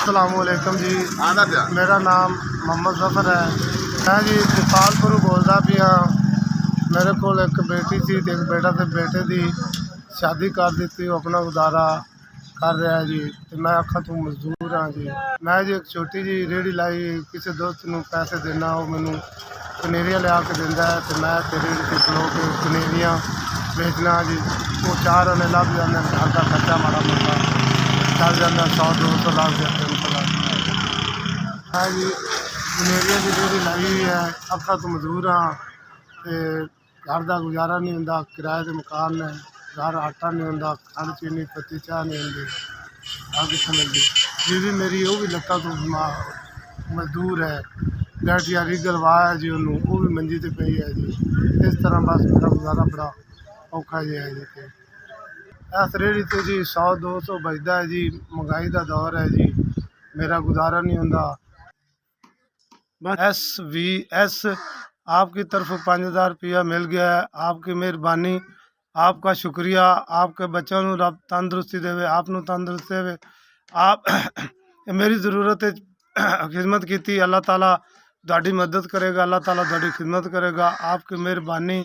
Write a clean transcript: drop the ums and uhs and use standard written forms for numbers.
अस्सलामुअलैकुम जी। आना पिया मेरा नाम मोहम्मद ज़फ़र है। मैं जी जपालपुर बोलदा पिया। मेरे को एक बेटी थी ते एक बेटा ते बेटे दी शादी कर दी। अपना गुजारा कर रहा है जी। ते मैं आखा तू मजदूर हाँ जी। मैं जी एक छोटी जी रेहड़ी लाई, किसी दोस्त नूं पैसे देना, वो मैनू पनीरियाँ लिया के दिंदा है ते मैं ते रेहड़ी ते खलो के पनीरियाँ बेचना जी। वो 4 आने लग जाते, घर का खर्चा माड़ा मोटा चल जाता, 100-200 लग जाते हाँ जी। पनीरियाँ की रेहड़ी लाई हुई है। आखा तो मजदूर हाँ ते घर का गुजारा नहीं होंदा, किराए के मकान ने, घर आटा नहीं होंदा, खंड चीनी पत्ती चाह नहीं होंदी, आगे मिलती। बीवी मेरी वो भी लत्तां तो मजदूर है, बैठिया रीगल वाह है जी, उन्होंने वो भी मंजी ते पई है जी। इस तरह बस मेरा गुजारा बड़ा औखा जी है जी। इस रेहड़ी ते जी 100-200 बचता है जी। महंगाई का दौर है जी, मेरा गुजारा नहीं होंदा। SVS आपकी तरफ 5000 रुपया मिल गया है। आपकी मेहरबानी, आपका शुक्रिया। आपके बच्चों को रब तंदुरुस्ती देवे, आप नूं तंदुरुस्ती देवे। आप मेरी ज़रूरत खिदमत की, अल्लाह ताला तुहाडी मदद करेगा, अल्लाह ताला तुहाडी खिदमत करेगा। आपकी मेहरबानी।